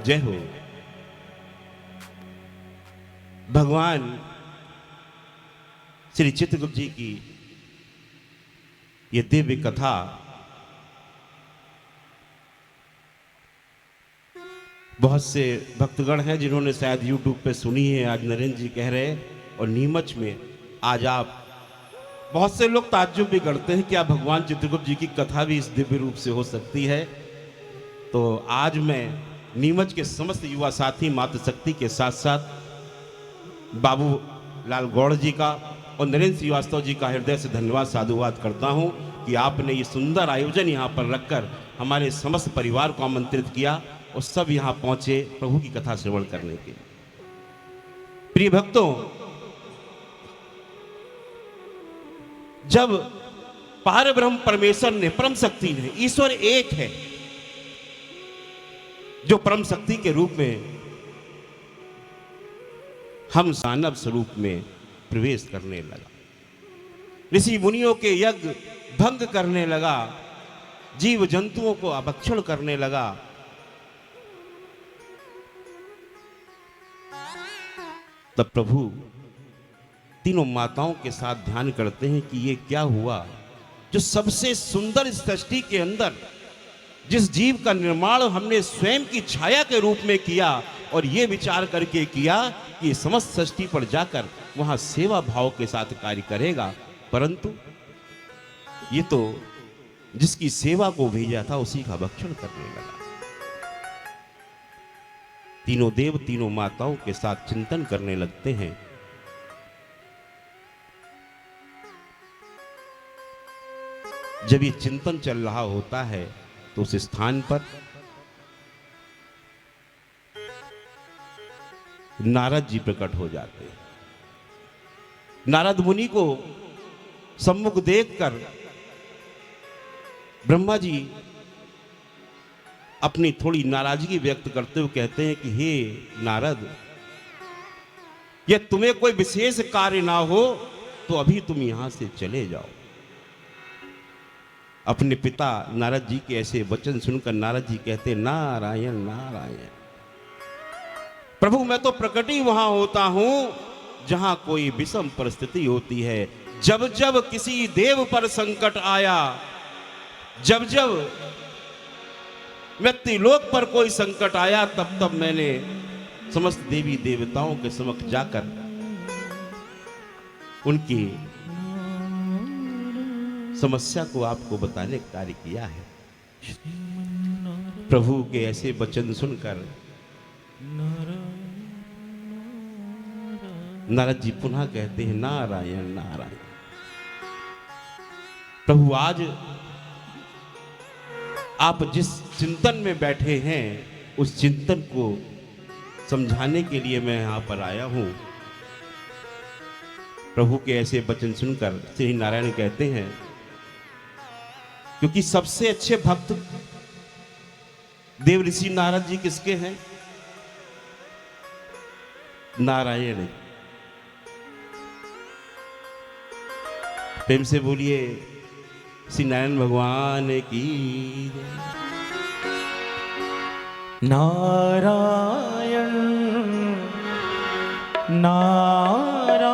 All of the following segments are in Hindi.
जय हो। भगवान श्री चित्रगुप्त जी की ये दिव्य कथा बहुत से भक्तगण हैं जिन्होंने शायद YouTube पे सुनी है। आज नरेंद्र जी कह रहे और नीमच में आज आप बहुत से लोग ताज्जुब भी करते हैं कि क्या भगवान चित्रगुप्त जी की कथा भी इस दिव्य रूप से हो सकती है। तो आज मैं नीमच के समस्त युवा साथी मातृशक्ति के साथ साथ बाबू लाल गौड़ जी का और नरेंद्र श्रीवास्तव जी का हृदय से धन्यवाद साधुवाद करता हूं कि आपने ये सुंदर आयोजन यहाँ पर रखकर हमारे समस्त परिवार को आमंत्रित किया और सब यहाँ पहुंचे प्रभु की कथा श्रवण करने के। प्रिय भक्तों, जब पार ब्रह्म परमेश्वर ने, परम शक्ति ने, ईश्वर एक है जो परम शक्ति के रूप में हम मानव स्वरूप में प्रवेश करने लगा, ऋषि मुनियों के यज्ञ भंग करने लगा, जीव जंतुओं को अभक्षण करने लगा, तब प्रभु तीनों माताओं के साथ ध्यान करते हैं कि ये क्या हुआ जो सबसे सुंदर सृष्टि के अंदर जिस जीव का निर्माण हमने स्वयं की छाया के रूप में किया और ये विचार करके किया कि समस्त सृष्टि पर जाकर वहां सेवा भाव के साथ कार्य करेगा, परंतु ये तो जिसकी सेवा को भेजा था उसी का भक्षण करने लगा। तीनों देव तीनों माताओं के साथ चिंतन करने लगते हैं। जब ये चिंतन चल रहा होता है तो उस स्थान पर नारद जी प्रकट हो जाते हैं। नारद मुनि को सम्मुख देखकर ब्रह्मा जी अपनी थोड़ी नाराजगी व्यक्त करते हुए कहते हैं कि हे नारद, यह तुम्हें कोई विशेष कार्य ना हो तो अभी तुम यहां से चले जाओ। अपने पिता नारद जी के ऐसे वचन सुनकर नारद जी कहते, नारायण नारायण, प्रभु मैं तो प्रकट ही वहां होता हूं जहां कोई विषम परिस्थिति होती है। जब जब किसी देव पर संकट आया, जब जब मृत्युलोक पर कोई संकट आया, तब तब मैंने समस्त देवी देवताओं के समक्ष जाकर उनकी समस्या को आपको बताने का कार्य किया है। प्रभु के ऐसे वचन सुनकर नारद जी पुनः कहते हैं, नारायण नारायण। प्रभु आज आप जिस चिंतन में बैठे हैं उस चिंतन को समझाने के लिए मैं यहां पर आया हूं। प्रभु के ऐसे वचन सुनकर श्री नारायण कहते हैं, क्योंकि सबसे अच्छे भक्त देव ऋषि नारद जी किसके हैं? नारायण। प्रेम से बोलिए श्री नारायण भगवान की नारायण नारायण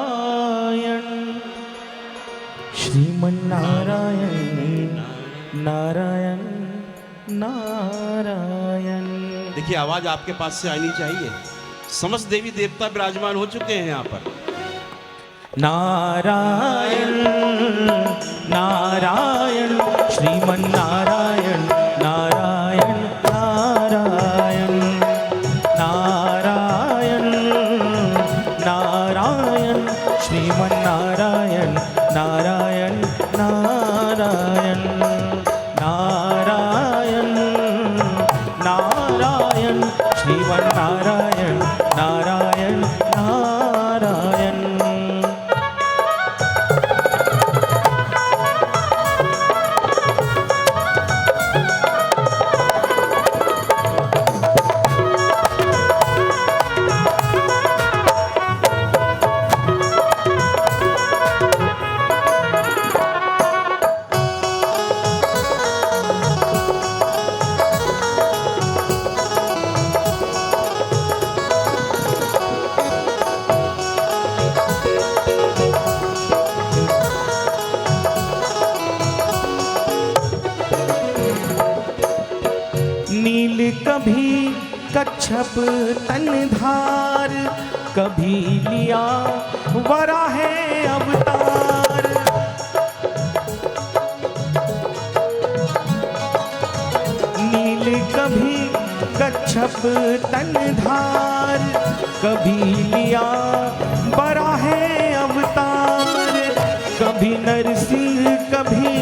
श्रीमन्नारायण नारायण नारायण। देखिए आवाज आपके पास से आनी चाहिए। समस्त देवी देवता विराजमान हो चुके हैं यहाँ पर। नारायण नारायण श्रीमन्नारायण नारायण नारायण नारायण नारायण श्रीमन्नारायण नारायण नारायण नारायण नारायण श्रीमन्नारायण नारायण नारायण। कच्छप तनधार, कभी लिया वराहे अवतार। नील कभी कच्छप तनधार, कभी लिया वराहे अवतार। कभी नरसिंह कभी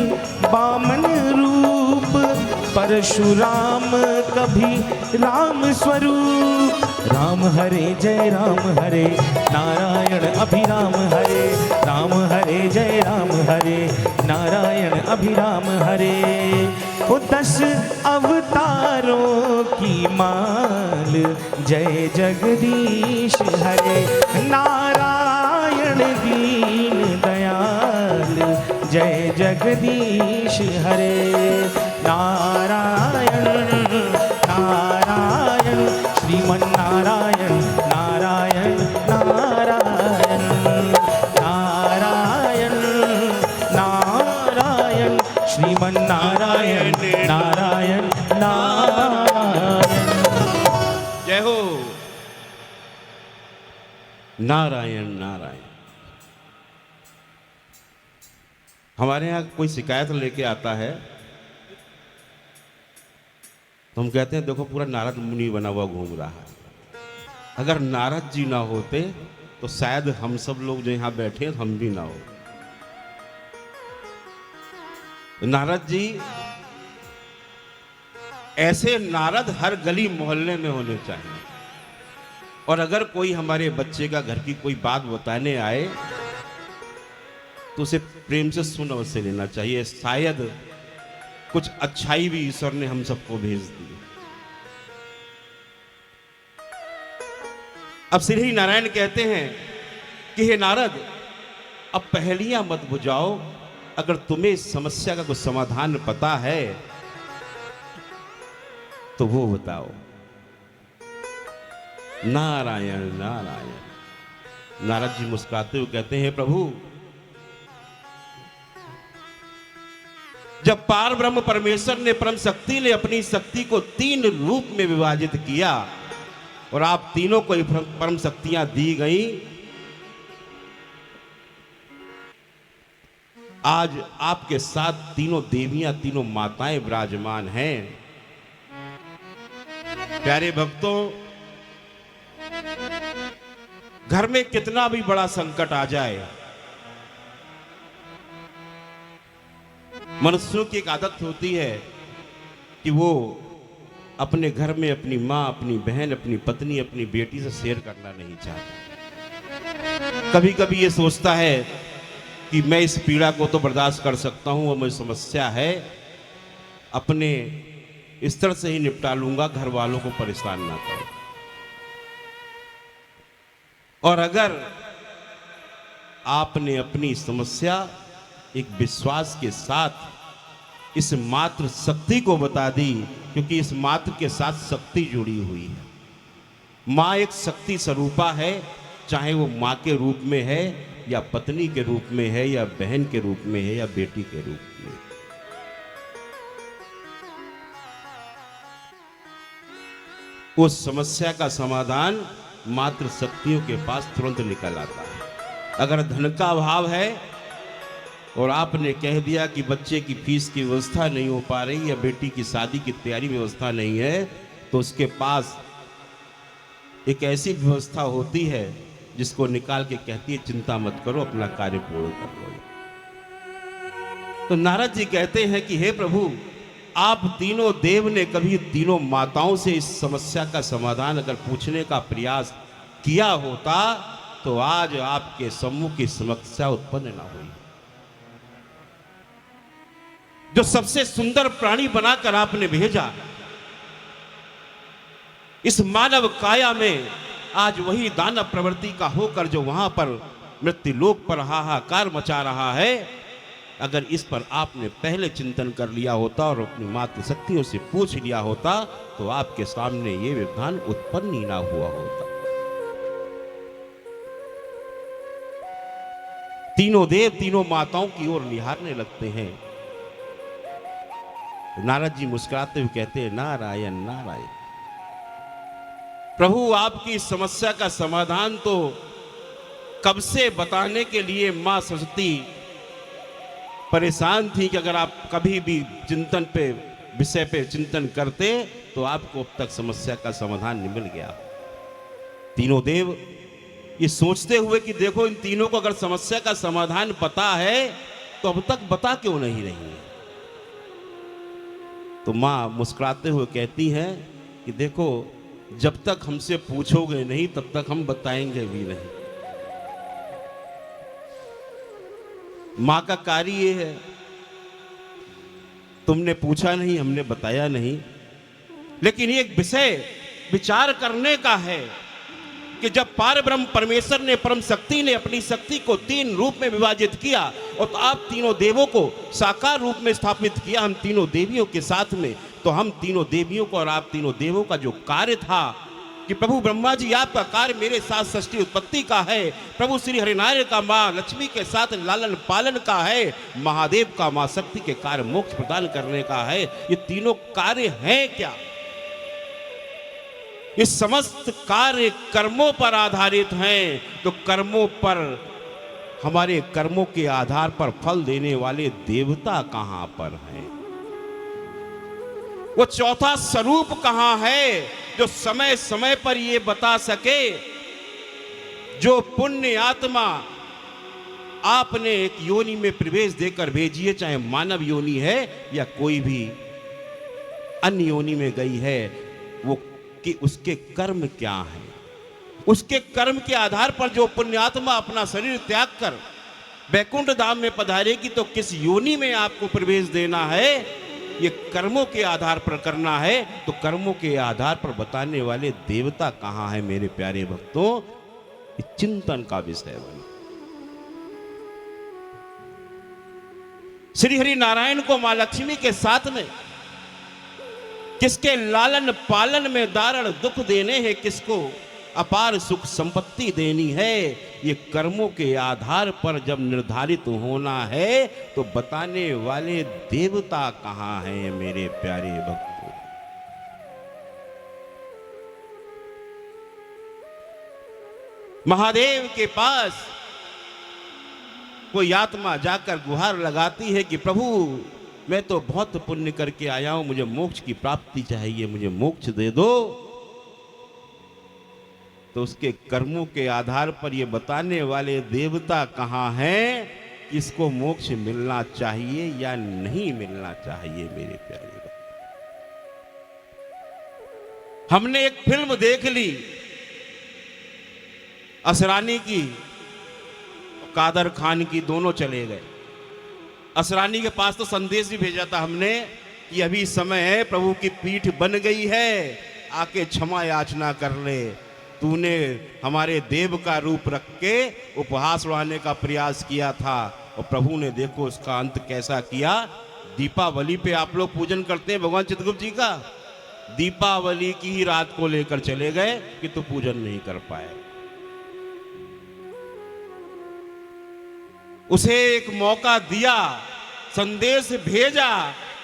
वामन रूप, परशुराम कभी राम स्वरूप। राम हरे जय राम हरे, नारायण अभिराम हरे। राम हरे जय राम हरे, नारायण अभिराम हरे। वो 10 अवतारों की माल, जय जगदीश हरे। नारायण दीन दयाल, जय जगदीश हरे। नारायण नारायण श्रीमन्नारायण, नारायण नारायण नारायण नारायण श्रीमन्नारायण, नारायण नारायण। जय हो। नारायण नारायण। हमारे यहाँ कोई शिकायत लेके आता है तो हम कहते हैं देखो पूरा नारद मुनि बना हुआ घूम रहा है। अगर नारद जी ना होते तो शायद हम सब लोग जो यहाँ बैठे हैं हम भी ना हो। नारद जी, ऐसे नारद हर गली मोहल्ले में होने चाहिए। और अगर कोई हमारे बच्चे का घर की कोई बात बताने आए तो उसे प्रेम से सुन अवश्य लेना चाहिए। शायद कुछ अच्छाई भी ईश्वर ने हम सबको भेज दी। अब श्री नारायण कहते हैं कि हे नारद, अब पहेलियां मत बुझाओ। अगर तुम्हें इस समस्या का कुछ समाधान पता है तो वो बताओ। नारायण नारायण। नारद जी मुस्कुराते हुए कहते हैं प्रभु, जब पार ब्रह्म परमेश्वर ने, परम शक्ति ने अपनी शक्ति को 3 रूप में विभाजित किया और आप तीनों को परम शक्तियां दी गई, आज आपके साथ तीनों देवियां, तीनों माताएं विराजमान हैं। प्यारे भक्तों, घर में कितना भी बड़ा संकट आ जाए, मनुष्यों की एक आदत होती है कि वो अपने घर में अपनी माँ, अपनी बहन, अपनी पत्नी, अपनी बेटी से शेयर करना नहीं चाहता। कभी कभी ये सोचता है कि मैं इस पीड़ा को तो बर्दाश्त कर सकता हूँ, वो मेरी समस्या है, अपने स्तर से ही निपटा लूंगा, घर वालों को परेशान ना करो। और अगर आपने अपनी समस्या एक विश्वास के साथ इस मात्र शक्ति को बता दी, क्योंकि इस मात्र के साथ शक्ति जुड़ी हुई है। माँ एक शक्ति स्वरूपा है, चाहे वो माँ के रूप में है या पत्नी के रूप में है या बहन के रूप में है या बेटी के रूप में। उस समस्या का समाधान मात्र शक्तियों के पास तुरंत निकल आता है। अगर धन का अभाव है और आपने कह दिया कि बच्चे की फीस की व्यवस्था नहीं हो पा रही या बेटी की शादी की तैयारी व्यवस्था नहीं है, तो उसके पास एक ऐसी व्यवस्था होती है जिसको निकाल के कहती है चिंता मत करो, अपना कार्य पूर्ण कर लो। तो नारद जी कहते हैं कि हे प्रभु, आप तीनों देव ने कभी तीनों माताओं से इस समस्या का समाधान अगर पूछने का प्रयास किया होता तो आज आपके सम्मुख की समस्या उत्पन्न ना हुई। जो सबसे सुंदर प्राणी बनाकर आपने भेजा, इस मानव काया में आज वही दानव प्रवृत्ति का होकर जो वहां पर मृत्युलोक पर हाहाकार मचा रहा है, अगर इस पर आपने पहले चिंतन कर लिया होता और अपनी मातृ शक्तियों से पूछ लिया होता तो आपके सामने ये विधान उत्पन्न ही ना हुआ होता। तीनों देव तीनों माताओं की ओर निहारने लगते हैं। नारद जी मुस्कुराते हुए कहते हैं नारायण नारायण। प्रभु आपकी समस्या का समाधान तो कब से बताने के लिए मां सरस्वती परेशान थी कि अगर आप कभी भी चिंतन पे विषय पे चिंतन करते तो आपको अब तक समस्या का समाधान नहीं मिल गया। तीनों देव ये सोचते हुए कि देखो इन तीनों को अगर समस्या का समाधान पता है तो अब तक बता क्यों नहीं रही है। तो मां मुस्कुराते हुए कहती है कि देखो जब तक हमसे पूछोगे नहीं तब तक हम बताएंगे भी नहीं। मां का कार्य ये है, तुमने पूछा नहीं, हमने बताया नहीं, लेकिन ये एक विषय विचार करने का है कि जब पार ब्रह्म परमेश्वर ने परम शक्ति ने अपनी शक्ति को तीन रूप में विभाजित किया और तो आप तीनों देवों को साकार रूप में स्थापित किया हम तीनों देवियों के साथ में, तो हम तीनों देवियों को और आप तीनों देवों का जो कार्य था कि प्रभु ब्रह्मा जी आपका कार्य मेरे साथ सृष्टि उत्पत्ति का है, प्रभु श्री हरिनारायण का मां लक्ष्मी के साथ लालन पालन का है, महादेव का मां शक्ति के कार्य मोक्ष प्रदान करने का है। ये तीनों कार्य हैं क्या? ये समस्त कार्य कर्मों पर आधारित हैं। तो कर्मों पर, हमारे कर्मों के आधार पर फल देने वाले देवता कहां पर हैं? वो चौथा स्वरूप कहां है जो समय समय पर ये बता सके? जो पुण्य आत्मा आपने एक योनि में प्रवेश देकर भेजी है, चाहे मानव योनि है या कोई भी अन्य योनि में गई है, वो कि उसके कर्म क्या है, उसके कर्म के आधार पर जो पुण्यात्मा अपना शरीर त्याग कर वैकुंठ धाम में पधारेगी तो किस योनि में आपको प्रवेश देना है, ये कर्मों के आधार पर करना है। तो कर्मों के आधार पर बताने वाले देवता कहां है मेरे प्यारे भक्तों? ये चिंतन का विषय बना। श्री हरि नारायण को मां लक्ष्मी के साथ में किसके लालन पालन में दारुण दुख देने हैं, किसको अपार सुख संपत्ति देनी है, ये कर्मों के आधार पर जब निर्धारित होना है तो बताने वाले देवता कहां हैं मेरे प्यारे भक्तों? महादेव के पास कोई आत्मा जाकर गुहार लगाती है कि प्रभु मैं तो बहुत पुण्य करके आया हूं, मुझे मोक्ष की प्राप्ति चाहिए, मुझे मोक्ष दे दो। तो उसके कर्मों के आधार पर ये बताने वाले देवता कहां हैं, किसको मोक्ष मिलना चाहिए या नहीं मिलना चाहिए मेरे प्यारे भक्त? हमने एक फिल्म देख ली असरानी की, कादर खान की, दोनों चले गए। असरानी के पास तो संदेश भी भेजा था हमने कि अभी समय है, प्रभु की पीठ बन गई है, आके क्षमा याचना कर ले। तूने हमारे देव का रूप रख के उपहास उड़ाने का प्रयास किया था और प्रभु ने देखो उसका अंत कैसा किया। दीपावली पे आप लोग पूजन करते हैं भगवान चित्रगुप्त जी का, दीपावली की ही रात को लेकर चले गए कि तू पूजन नहीं कर पाए। उसे एक मौका दिया, संदेश भेजा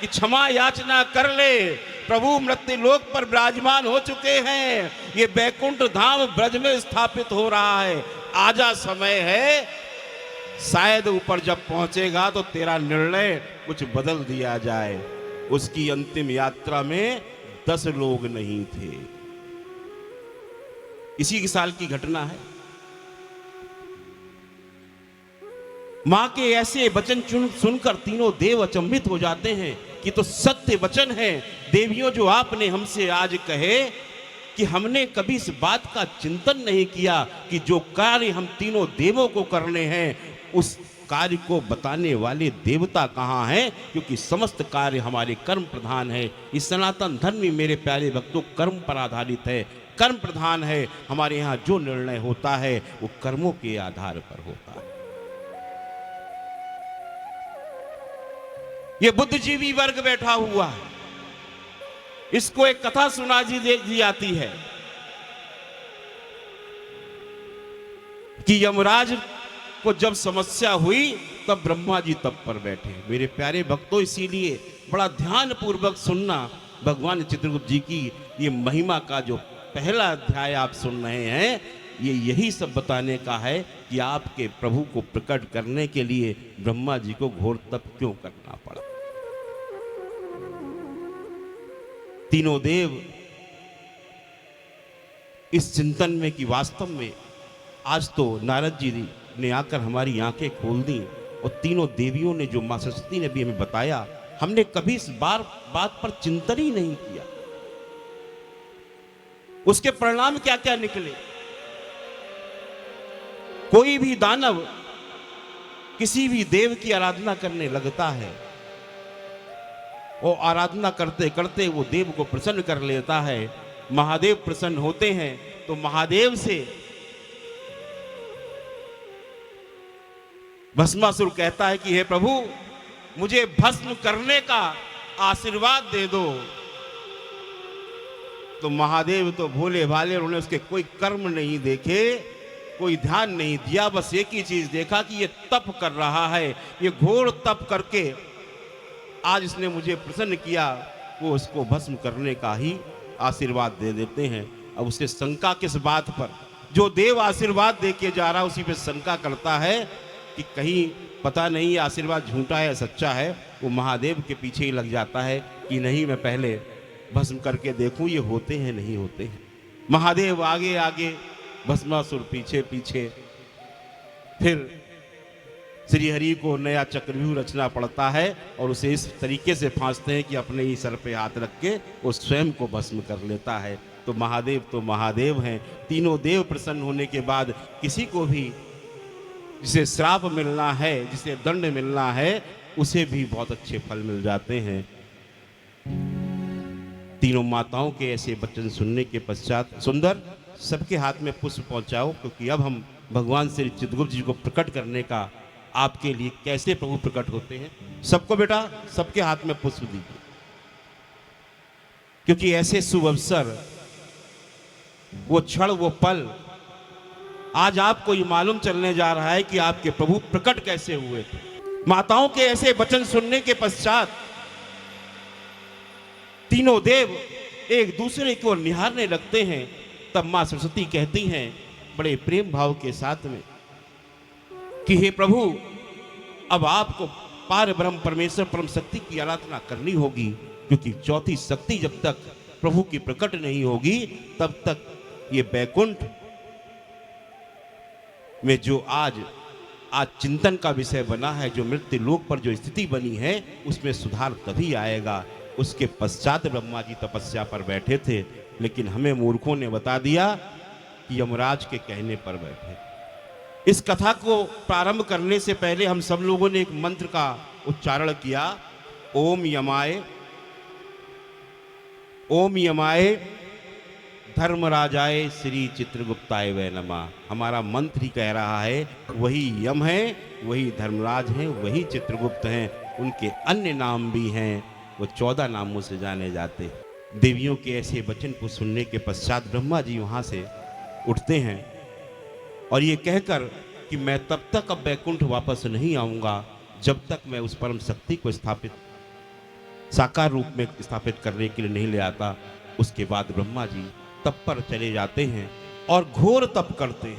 कि क्षमा याचना कर ले, प्रभु मृत्यु लोक पर विराजमान हो चुके हैं, ये बैकुंठ धाम ब्रज में स्थापित हो रहा है, आजा समय है, शायद ऊपर जब पहुंचेगा तो तेरा निर्णय कुछ बदल दिया जाए। उसकी अंतिम यात्रा में 10 लोग नहीं थे। इसी साल की घटना है। मां के ऐसे वचन सुनकर तीनों देव अचंभित हो जाते हैं कि तो सत्य वचन है देवियों जो आपने हमसे आज कहे, कि हमने कभी इस बात का चिंतन नहीं किया कि जो कार्य हम तीनों देवों को करने हैं उस कार्य को बताने वाले देवता कहां हैं, क्योंकि समस्त कार्य हमारे कर्म प्रधान है। इस सनातन धर्म में मेरे प्यारे भक्तों कर्म पर आधारित है, कर्म प्रधान है। हमारे यहाँ जो निर्णय होता है वो कर्मों के आधार पर होता है। ये बुद्धिजीवी वर्ग बैठा हुआ है, इसको एक कथा सुना दी जाती है कि यमराज को जब समस्या हुई तब ब्रह्मा जी तप पर बैठे। मेरे प्यारे भक्तों, इसीलिए बड़ा ध्यान पूर्वक सुनना भगवान चित्रगुप्त जी की ये महिमा का जो पहला अध्याय आप सुन रहे हैं, ये यही सब बताने का है कि आपके प्रभु को प्रकट करने के लिए ब्रह्मा जी को घोर तप क्यों करना पड़ा। तीनों देव इस चिंतन में कि वास्तव में आज तो नारद जी ने आकर हमारी आंखें खोल दी, और तीनों देवियों ने जो मां सरस्वती ने भी हमें बताया, हमने कभी इस बात पर चिंतन ही नहीं किया। उसके परिणाम क्या क्या निकले। कोई भी दानव किसी भी देव की आराधना करने लगता है, और आराधना करते करते वो देव को प्रसन्न कर लेता है। महादेव प्रसन्न होते हैं तो महादेव से भस्मासुर कहता है कि हे प्रभु, मुझे भस्म करने का आशीर्वाद दे दो। तो महादेव तो भोले भाले, उन्होंने उसके कोई कर्म नहीं देखे, कोई ध्यान नहीं दिया, बस एक ही चीज देखा कि ये तप कर रहा है, ये घोर तप करके आज इसने मुझे प्रसन्न किया। वो उसको भस्म करने का ही आशीर्वाद दे देते हैं। अब उसे शंका किस बात पर, जो देव आशीर्वाद दे के जा रहा उसी पे शंका करता है कि कहीं पता नहीं आशीर्वाद झूठा है सच्चा है। वो महादेव के पीछे ही लग जाता है कि नहीं, मैं पहले भस्म करके देखूं ये होते हैं नहीं होते हैं। महादेव आगे आगे, भस्मासुर पीछे पीछे। फिर श्री हरि को नया चक्रव्यूह रचना पड़ता है और उसे इस तरीके से फांसते हैं कि अपने ही सर पे हाथ रख के वो स्वयं को भस्म कर लेता है। तो महादेव हैं। तीनों देव प्रसन्न होने के बाद किसी को भी जिसे श्राप मिलना है, जिसे दंड मिलना है, उसे भी बहुत अच्छे फल मिल जाते हैं। तीनों माताओं के ऐसे वचन सुनने के पश्चात सुंदर सबके हाथ में पुष्प पहुंचाओ, क्योंकि अब हम भगवान श्री चित्रगुप्त जी को प्रकट करने का आपके लिए कैसे प्रभु प्रकट होते हैं। सबको बेटा, सबके हाथ में पुष्प दीजिए, क्योंकि ऐसे शुभ अवसर, वो क्षण, वो पल आज आपको ये मालूम चलने जा रहा है कि आपके प्रभु प्रकट कैसे हुए थे। माताओं के ऐसे वचन सुनने के पश्चात तीनों देव एक दूसरे को निहारने लगते हैं। तब मां सरस्वती कहती हैं बड़े प्रेम भाव के साथ में कि हे प्रभु, अब आपको पार ब्रह्म परमेश्वर परम शक्ति की आराधना करनी होगी, क्योंकि चौथी शक्ति जब तक प्रभु की प्रकट नहीं होगी तब तक ये बैकुंठ में जो आज चिंतन का विषय बना है, जो मृत्यु लोक पर जो स्थिति बनी है, उसमें सुधार तभी आएगा। उसके पश्चात ब्रह्मा जी तपस्या पर बैठे थे, लेकिन हमें मूर्खों ने बता दिया कि यमराज के कहने पर बैठे। इस कथा को प्रारंभ करने से पहले हम सब लोगों ने एक मंत्र का उच्चारण किया, ओम यमाय धर्मराजाय श्री चित्रगुप्ताय वै नमः। हमारा मंत्र ही कह रहा है, वही यम है, वही धर्मराज हैं, वही चित्रगुप्त हैं। उनके अन्य नाम भी हैं, वो 14 नामों से जाने जाते हैं। देवियों के ऐसे वचन को सुनने के पश्चात ब्रह्मा जी वहां से उठते हैं और ये कहकर कि मैं तब तक अब बैकुंठ वापस नहीं आऊंगा जब तक मैं उस परम शक्ति को साकार रूप में स्थापित करने के लिए नहीं ले आता। उसके बाद ब्रह्मा जी तप पर चले जाते हैं और घोर तप करते हैं।